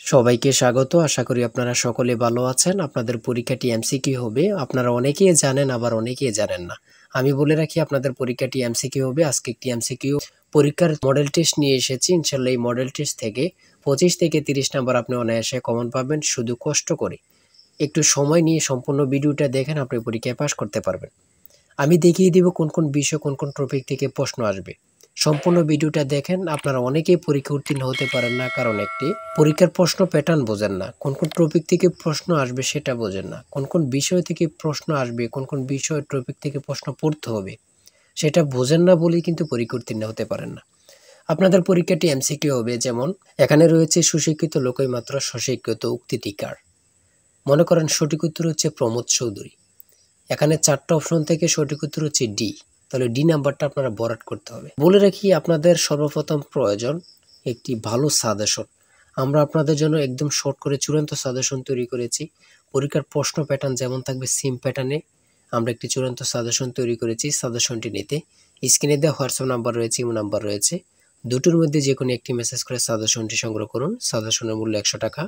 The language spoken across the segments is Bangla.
সবাইকে স্বাগত। আশা করি আপনারা সকলে ভালো আছেন। আপনাদের পরীক্ষাটি এমসিকিউ হবে। আপনারা অনেকেই জানেন, আবার অনেকেই জানেন না। আমি বলে রাখি আপনাদের পরীক্ষাটি এমসিকিউ হবে। আজকে একটি এমসিকিউ পরীক্ষার মডেল টেস্ট নিয়ে এসেছি। ইনশাআল্লাহ এই মডেল টেস্ট থেকে 25 থেকে 30 নাম্বার আপনি অনায়াসে কমন পাবেন। শুধু কষ্ট করে একটু সময় নিয়ে সম্পূর্ণ ভিডিওটা দেখেন, আপনি পরীক্ষায় পাস করতে পারবেন। আমি দেখিয়ে দিব কোন কোন বিষয়, কোন কোন টপিক থেকে প্রশ্ন আসবে। সম্পূর্ণ ভিডিওটা দেখেন। আপনারা অনেকেই পরীক্ষা উত্তীর্ণ হতে পারেন না, কারণ একটি পরীক্ষার প্রশ্ন প্যাটার্ন বোঝেন না, কোন কোন টপিক থেকে প্রশ্ন আসবে সেটা বোঝেন না, কোন কোন বিষয় থেকে প্রশ্ন আসবে, কোন কোন বিষয় টপিক থেকে প্রশ্ন পড়তে হবে সেটা বোঝেন না বলেই কিন্তু পরীক্ষা উত্তীর্ণ হতে পারেন না। আপনাদের পরীক্ষাটি এমসিকিউ হবে, যেমন এখানে রয়েছে সুশিক্ষিত লোকই মাত্র স্বশিক্ষিত উক্তিটি কার। মনে করেন সঠিক উত্তর হচ্ছে প্রমোদ চৌধুরী। এখানে 4টা অপশন থেকে সঠিক উত্তর হচ্ছে ডি। তাহলে ডি নাম্বারটা আপনারা ভরাট করতে হবে। বলে রাখি আপনাদের সর্বপ্রথম প্রয়োজন একটি ভালো সাজেশন। আমরা আপনাদের জন্য একদম শর্ট করে চূড়ান্ত সাজেশন তৈরি করেছি। পরীক্ষার প্রশ্ন প্যাটার্ন যেমন থাকবে সেম প্যাটার্নে আমরা একটি চূড়ান্ত সাজেশন তৈরি করেছি। সাজেশনটি নিতে স্ক্রিনে দেওয়া হোয়াটসঅ্যাপ নাম্বার রয়েছে, ইমো নাম্বার রয়েছে। দুটোর মধ্যে যে কোনো একটি মেসেজ করে সাজেশনটি সংগ্রহ করুন। সাজেশনের মূল্য 100 টাকা।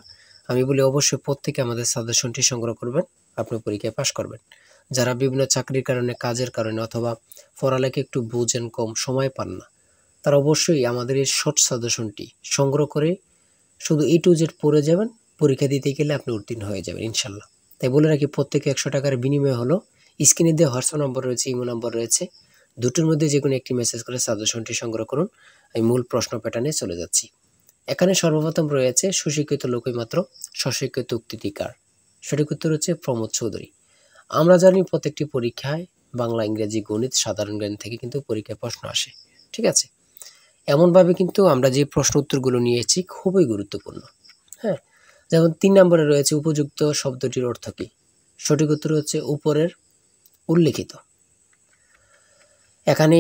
আমি বলি অবশ্যই প্রত্যেকে আমাদের সাজেশনটি সংগ্রহ করবেন, আপনি পরীক্ষায় পাশ করবেন। যারা বিভিন্ন চাকরির কারণে, কাজের কারণে অথবা পড়ালেখা একটু বুঝেন, কম সময় পান না, তারা অবশ্যই আমাদের এই শর্ট সাজেশনটি সংগ্রহ করে শুধু A to Z পড়ে যাবেন। পরীক্ষা দিতে গেলে আপনি উত্তীর্ণ হয়ে যাবেন ইনশাল্লাহ। তাই বলে রাখি প্রত্যেকে 100 টাকার বিনিময় হলো। স্ক্রিনে দেওয়া হোয়াটসঅ্যাপ নম্বর রয়েছে, ইমো নম্বর রয়েছে। দুটোর মধ্যে যে কোনো একটি মেসেজ করে সাজেশনটি সংগ্রহ করুন। আমি মূল প্রশ্ন প্যাটার্নে চলে যাচ্ছি। এখানে সর্বপ্রথম রয়েছে সুশিক্ষিত লোকই মাত্র স্বশিক্ষিত উক্তিটি কার। সঠিক উত্তর হচ্ছে প্রমোদ চৌধুরী। আমরা জানি প্রত্যেকটি পরীক্ষায় বাংলা, ইংরেজি, গণিত, সাধারণ জ্ঞান থেকে কিন্তু পরীক্ষায় প্রশ্ন আসে। ঠিক আছে, এমনভাবে কিন্তু আমরা যে প্রশ্ন উত্তরগুলো নিয়েছি খুবই গুরুত্বপূর্ণ। হ্যাঁ, যেমন 3 নম্বরে রয়েছে উপযুক্ত শব্দটির অর্থ কী। সঠিক উত্তর হচ্ছে উপরের উল্লেখিত। এখানে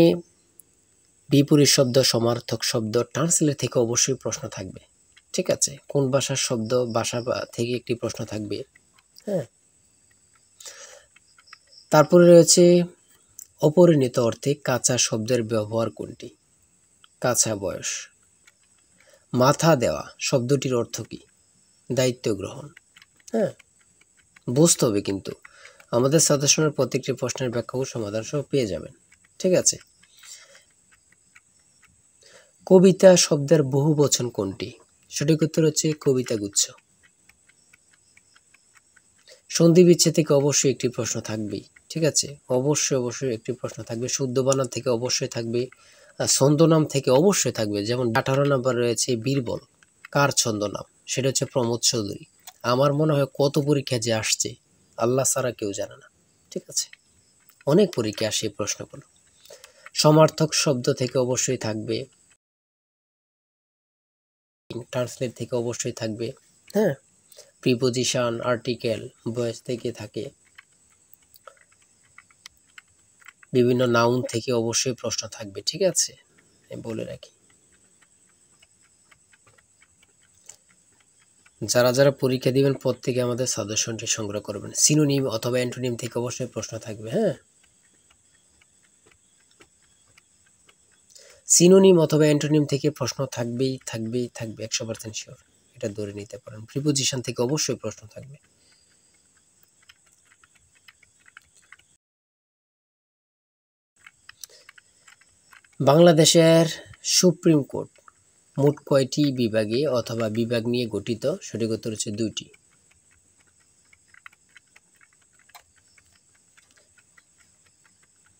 বিপরীত শব্দ, সমার্থক শব্দ, ট্রান্সলেট থেকে অবশ্যই প্রশ্ন থাকবে। ঠিক আছে, কোন ভাষার শব্দ, ভাষা থেকে একটি প্রশ্ন থাকবে। হ্যাঁ, তারপরে রয়েছে অপরিণত অর্থে কাঁচা শব্দের ব্যবহার কোনটি। কাঁচা বয়স। মাথা দেওয়া শব্দটির অর্থ কী। দায়িত্ব গ্রহণ। হ্যাঁ, বুঝতে হবে কিন্তু আমাদের সাজেশনের প্রত্যেকটি প্রশ্নের ব্যাখ্যা ও সমাধান সহ পেয়ে যাবেন। ঠিক আছে, কবিতা শব্দের বহু বচন কোনটি। সঠিক উত্তর হচ্ছে কবিতা গুচ্ছ। সন্ধি বিচ্ছেদ থেকে অবশ্যই একটি প্রশ্ন থাকবেই। ঠিক আছে, অবশ্যই একটি প্রশ্ন থাকবে। শুদ্ধ বানান থেকে অবশ্যই থাকবে। ছন্দনাম থেকে অবশ্যই থাকবে। যেমন 18 নাম্বার রয়েছে বীরবল, কার ছন্দনাম। সেটা হচ্ছে প্রমোদ চৌধুরী। আমার মনে হয় কত পরীক্ষা যে আসছে আল্লাহ ছাড়া কেউ জানে না। ঠিক আছে, অনেক পরীক্ষা আসে এই প্রশ্নগুলো। সমার্থক শব্দ থেকে অবশ্যই থাকবে। ট্রান্সলেট থেকে অবশ্যই থাকবে। হ্যাঁ, প্রিপোজিশন, আর্টিকেল, ভয়েস থেকে থাকে। বিভিন্ন নাউন থেকে অবশ্যই প্রশ্ন থাকবে। ঠিক আছে, আমি বলে রাখি যারা যারা পরীক্ষা দিবেন প্রত্যেকে আমাদের সাজেশনটি সংগ্রহ করবেন। সিনোনিম অথবা অ্যান্টোনিম থেকে অবশ্যই প্রশ্ন থাকবে। হ্যাঁ, সিনোনিম অথবা অ্যান্টোনিম থেকে প্রশ্ন থাকবে 100% শিওর, এটা ধরে নিতে পারেন। প্রিপোজিশন থেকে অবশ্যই প্রশ্ন থাকবে। বাংলাদেশের সুপ্রিম কোর্ট মোট কয়টি বিভাগে অথবা বিভাগ নিয়ে গঠিত। সঠিক উত্তর হচ্ছে 2টি।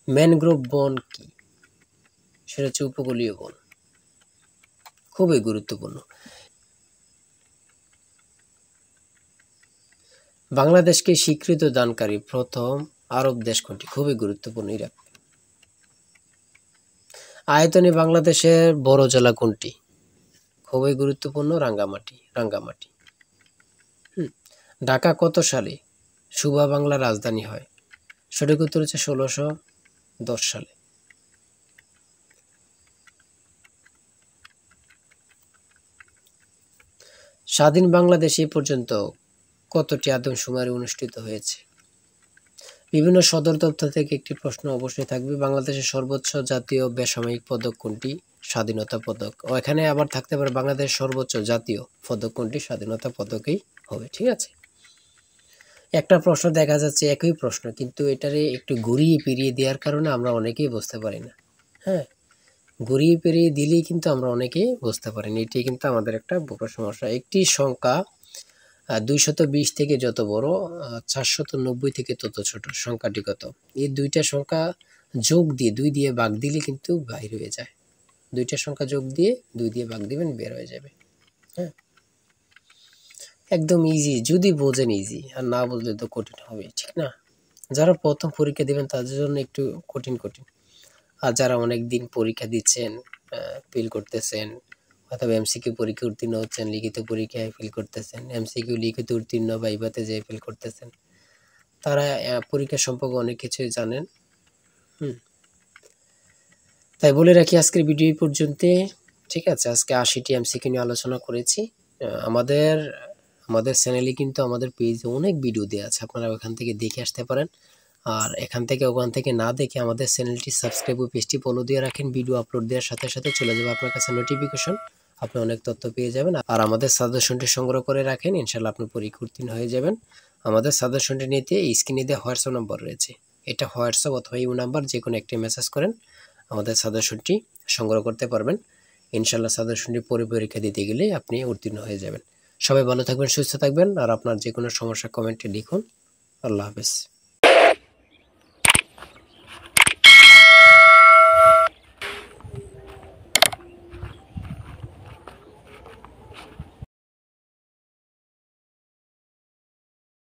ম্যানগ্রোভ বন কি। সেটা হচ্ছে উপকূলীয় বন। খুবই গুরুত্বপূর্ণ। বাংলাদেশকে স্বীকৃত দানকারী প্রথম আরব দেশ কোনটি। খুবই গুরুত্বপূর্ণ, ইরাক। আয়তনে বাংলাদেশের বড় জেলা কোনটি। খুবই গুরুত্বপূর্ণ, রাঙ্গামাটি। ঢাকা কত সালে সুবা বাংলার রাজধানী হয়। সঠিক উত্তর হচ্ছে 1610 সালে। স্বাধীন বাংলাদেশ এ পর্যন্ত কতটি আদমশুমারি অনুষ্ঠিত হয়েছে। বিভিন্ন সদর দপ্তর থেকে একটি প্রশ্ন অবশ্যই থাকবে। বাংলাদেশের সর্বোচ্চ জাতীয় বেসামরিক পদক কোনটি? স্বাধীনতা পদক। ও এখানে আবার থাকতে পারে বাংলাদেশের সর্বোচ্চ জাতীয় পদক কোনটি? স্বাধীনতা পদকই হবে। ঠিক আছে, একটা প্রশ্ন দেখা যাচ্ছে একই প্রশ্ন, কিন্তু এটারে একটু ঘুরিয়ে ফিরিয়ে দেওয়ার কারণে আমরা অনেকেই বুঝতে পারি না। হ্যাঁ, ঘুরিয়ে ফিরিয়ে দিলেই কিন্তু আমরা অনেকেই বুঝতে পারি না। এটি কিন্তু আমাদের একটা বড় সমস্যা। একটি সংখ্যা 220 থেকে যত বড়, 490 থেকে তত ছোট, সংখ্যাটি কত? এই দুইটা সংখ্যা যোগ দিয়ে 2 দিয়ে ভাগ দিলে কিন্তু বাইর হয়ে যায়। দুইটা সংখ্যা যোগ দিয়ে 2 দিয়ে ভাগ দিবেন, বের হয়ে যাবে। হ্যাঁ, একদম ইজি, যদি বোঝেন ইজি, আর না বুঝলে তো কঠিন হবে, ঠিক না? যারা প্রথম পরীক্ষা দিবেন তাদের জন্য একটু কঠিন কঠিন, আর যারা অনেক দিন পরীক্ষা দিচ্ছেন, ফিল করতেছেন, অথবা এমসিকিউ পরীক্ষা উত্তীর্ণ হচ্ছেন, লিখিত পরীক্ষায় ফিল করতেছেন, এমসিকিউ লিখিত উত্তীর্ণ ভাইভাতে যেয়ে ফিল করতেছেন, তারা পরীক্ষা সম্পর্কে অনেক কিছুই জানেন। তাই বলে রাখি আজকের ভিডিও এই পর্যন্ত। ঠিক আছে, আজকে 80টি এমসিকিউ নিয়ে আলোচনা করেছি। আমাদের আমাদের চ্যানেলে কিন্তু আমাদের পেজে অনেক ভিডিও দেওয়া আছে, আপনারা ওখান থেকে দেখে আসতে পারেন। আর এখান থেকে ওখান থেকে না দেখে আমাদের চ্যানেলটি সাবস্ক্রাইব ও পেজটি ফলো দিয়ে রাখেন। ভিডিও আপলোড দেওয়ার সাথে সাথে চলে যাবে আপনার কাছে নোটিফিকেশন, আপনি অনেক তথ্য পেয়ে যাবেন। আর আমাদের সাজেশনটি সংগ্রহ করে রাখেন, ইনশাল্লাহ আপনি পরীক্ষা উত্তীর্ণ হয়ে যাবেন। আমাদের সাজেশনটি নিতে স্ক্রিনে দেওয়া হোয়াটসঅ্যাপ নাম্বার রয়েছে, এটা হোয়াটসঅ্যাপ অথবা ইউ নাম্বার যে কোনো একটি মেসেজ করেন, আমাদের সাজেশনটি সংগ্রহ করতে পারবেন। ইনশাল্লাহ সাজেশনটি পরীক্ষা দিতে গেলে আপনি উত্তীর্ণ হয়ে যাবেন। সবাই ভালো থাকবেন, সুস্থ থাকবেন, আর আপনার যে কোনো সমস্যা কমেন্টে লিখুন। আল্লাহ হাফেজ।